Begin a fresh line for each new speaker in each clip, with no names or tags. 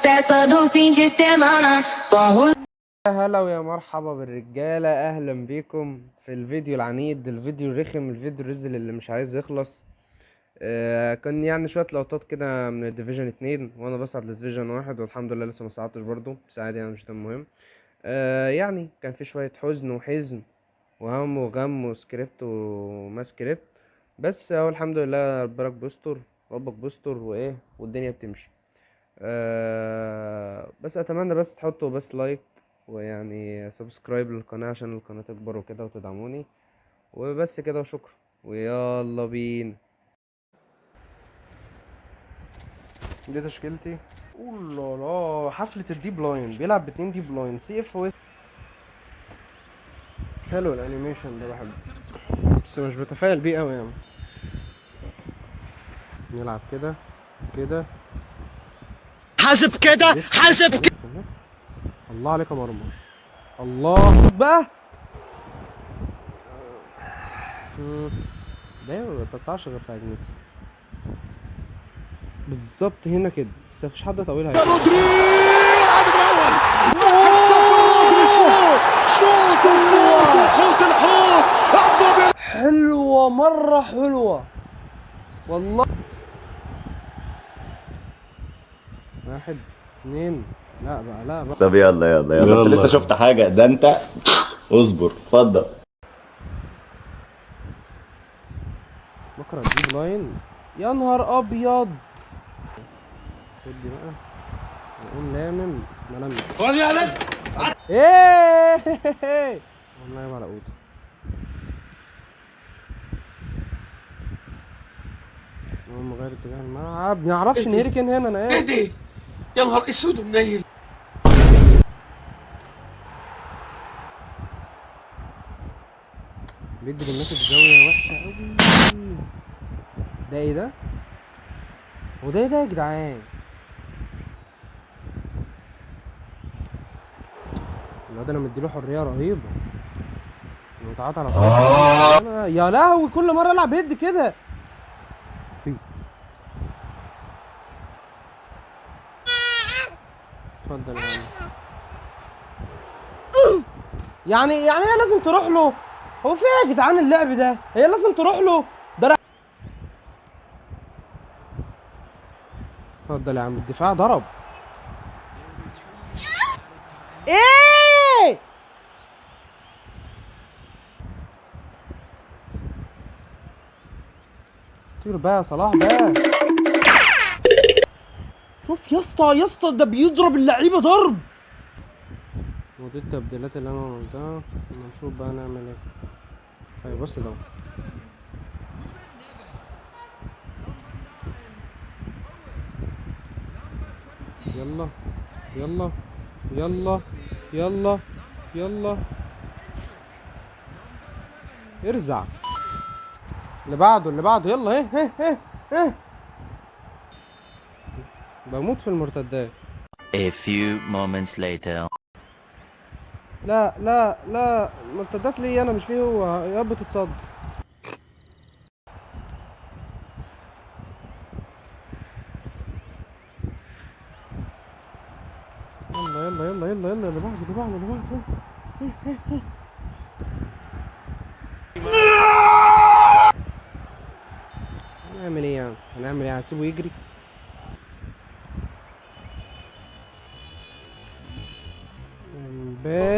festa do fim de semana. Somos
هلا ويا مرحبا بالرجالة، اهلا بيكم في الفيديو العنيد، الفيديو الرخم، الفيديو الرزل اللي مش عايز يخلص. كان يعني شوية لقطات كده من الديفيجن 2 وانا بصعد للديفيجن 1، والحمد لله لسه ما صعدتش برضو، بس عادي يعني مش ده المهم. يعني كان في شوية حزن وحزن وهم وغم وسكريبت وما سكريبت، بس اهو الحمد لله ربك بيستر، ربك بيستر وايه والدنيا بتمشي. بس اتمنى بس تحطوا بس لايك ويعني سبسكرايب للقناة عشان القناة تكبر وكده وتدعموني، وبس كده وشكرا ويلا بينا. دي تشكيلتي. اوه حفلة الديب لاين، بيلعب باتنين ديب لاين سي اف و حلو الانيميشن ده بحبه، بس مش بتفائل بيه قوي يعني. نلعب كده كده
حاسب كده حاسب.
لف. الله عليك يا مرمر، الله بقى. ده ما بتقطعش غير في هجمتي بالظبط هنا كده، بس مفيش حد طويل هيك.
رودري هدف الاول 1-0. رودري شوط وفوت وحوت الحوت اضرب.
حلوة مرة حلوة والله. 1 2 لا بقى لا بقى.
طب يلا انت لسه شفت حاجة؟ ده انت اصبر اتفضل.
بكره الديب لاين، يا نهار ابيض. خد دي بقى نقوم لامم ملمس.
خد يا ولد.
ايه والله على قوته. نقوم غير اتجاه الملعب، منعرفش نهركن هنا. انا ايه
اهدي يا نهار اسود ومنيل.
بيدي بالناس الزاوية وحشة اوي. ده ايه ده؟ وده ايه ده يا جدعان؟ الواد انا مديله حرية رهيبة، متعاطى على طول. يا لهوي كل مرة العب هيد كده. اتفضل يا عم. يعني هي لازم تروح له؟ هو في ايه يا جدعان اللعب ده؟ هي لازم تروح له؟ ده اتفضل يا عم، الدفاع ضرب. ايه طير بقى يا صلاح بقى. شوف يا اسطى ده بيضرب اللعيبه ضرب. ودي التبديلات اللي انا عملتها، نشوف بقى نعمل ايه. طيب بص ده يلا يلا يلا يلا يلا ارزع. اللي بعده يلا. ايه بموت في المرتدات.
A few moments later.
لا المرتدات ليه انا مش ليه هو، يا رب تتصد. يلا اللي بعده. هنعمل ايه يعني؟ هنسيبه يجري؟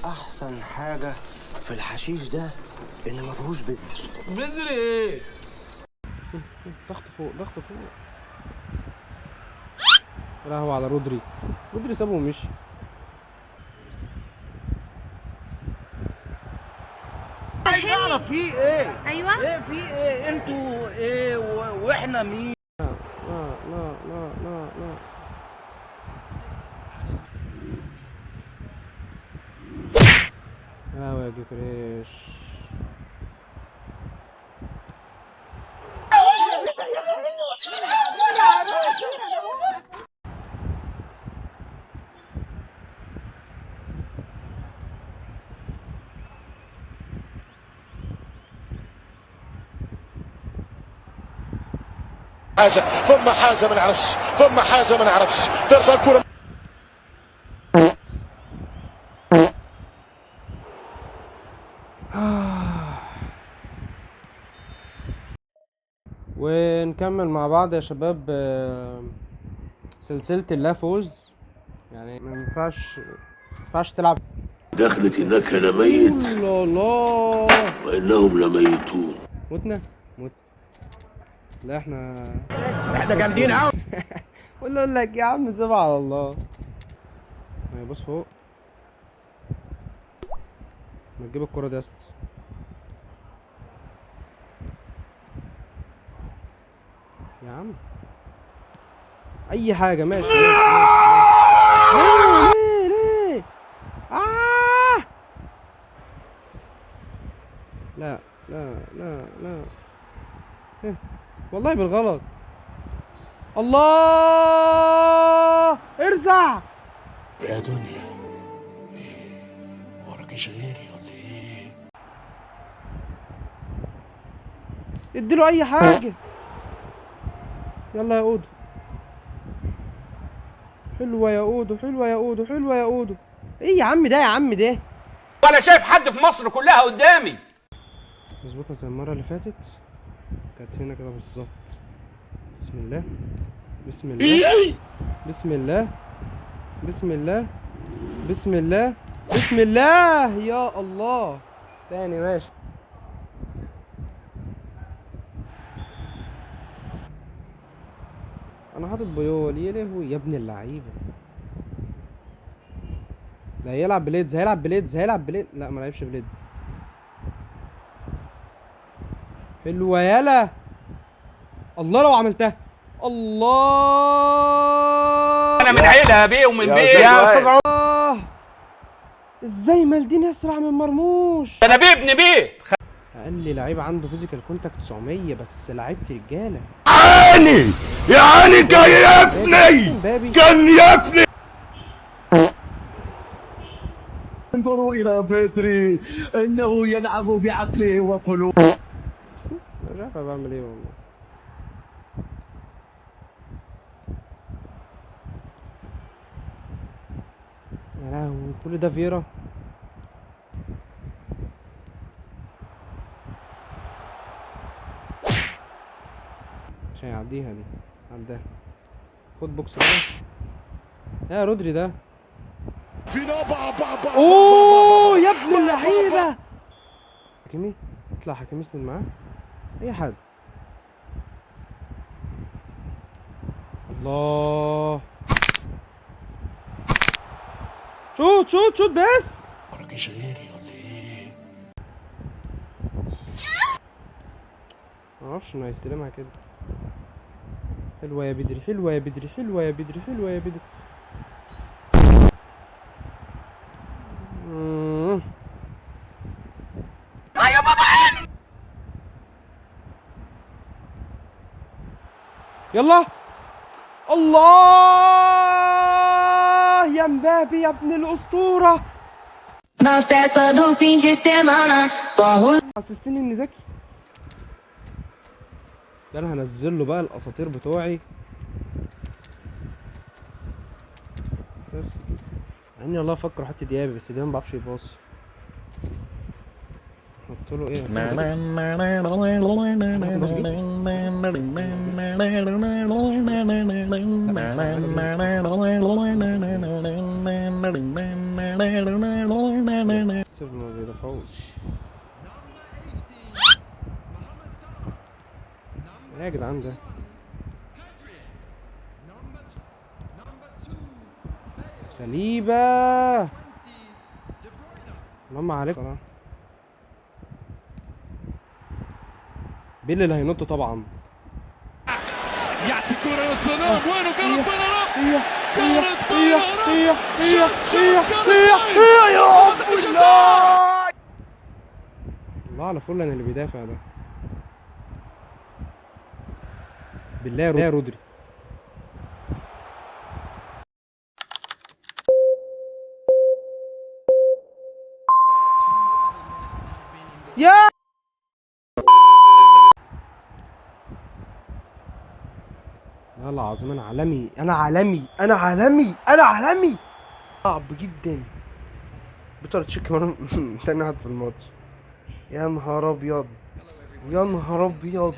احسن حاجه في الحشيش ده ان ما فيهوش بذر.
بذر ايه؟
ضغط فوق. لا هو على رودري سابه ومشي.
عايز اعرف في ايه؟
ايوه
ايه في ايه؟ انتوا ايه واحنا مين؟
لا يا جكريش.
ثم حاجه ما نعرفش ترجع الكره
نكمل مع بعض يا شباب سلسلة اللا فوز. يعني ما ينفعش تلعب.
دخلت إنك لميت
الله
وإنهم لميتون.
متنا. لا احنا
جامدين قوي.
ولا اقول لك يا عم سيبها على الله. بص فوق، ما تجيب الكرة دي يا اسطى. يا عم اي حاجة ماشي. ليه لا لا لا لا والله بالغلط. الله ارزع
يا دنيا إيه؟ وراكيش غيري ولا إيه؟
اديله اي حاجة. يلا يا اودو. حلوة يا اودو، حلوة يا اودو، حلوة يا اودو. ايه يا عم ده، يا عم ده
ولا شايف حد في مصر كلها قدامي.
مظبوطة زي المرة اللي فاتت، كانت هنا كده بالظبط. بسم الله بسم الله بسم الله بسم الله بسم الله بسم الله. يا الله تاني ماشي. انا حاطط بيول. يا لهوي يا ابن اللعيبه. لا هيلعب بليدز، هيلعب بليدز، هيلعب بليدز. لا ما لعبش بليدز. حلوه يالا. الله لو عملتها. الله
انا من عيله بيه ومن بيه
يا استاذ. ازاي مالدين اسرع من مرموش؟
انا بيه ابن بيه.
اقل لعيب عنده فيزيكال كونتاكت 900 بس لعيبه رجاله.
يعني كيفني.
انظروا الى بيدري انه يلعب بعقله وقلوبه.
مش عارف بعمل ايه والله. يا لهوي كل ده فيرا. عشان يعديها دي. عداها. خد بوكس بقى. يا رودري ده. اوه يا ابن اللعيبه. حكيمي اطلع، حكيمي اسند معاه اي حد. الله شوت شوت شوت بس.
وراكيش غيري ولا إيه؟
معرفش انه هيستلمها كده. حلوة يا بدري، حلوة يا بدري، حلوة يا بدري، حلوة يا بدري.
يا بابا عيني.
يلا الله يا مبابي يا ابن الاسطورة.
Na festa do fim de semana, só rola.
حسستني اني ذكي. ده انا هنزل له بقى الاساطير بتوعي بس. يعني والله افكر احط ديابي بس ده ما بعرفش يباص. احط له ايه؟ ما بيدفعوش. ايه يا جدعان ده؟ سليبة اللهم عليك. بيل اللي هينط طبعا.
يعطي الكرة يا سلام. وينه كانت بيننا.
الله على فلان اللي بيدافع ده. بالله يا رودري. يا والله العظيم انا عالمي، انا عالمي، انا عالمي، انا عالمي. صعب جدا. بتر تشيك تاني واحد في الماتش. يا نهار ابيض، يا نهار ابيض.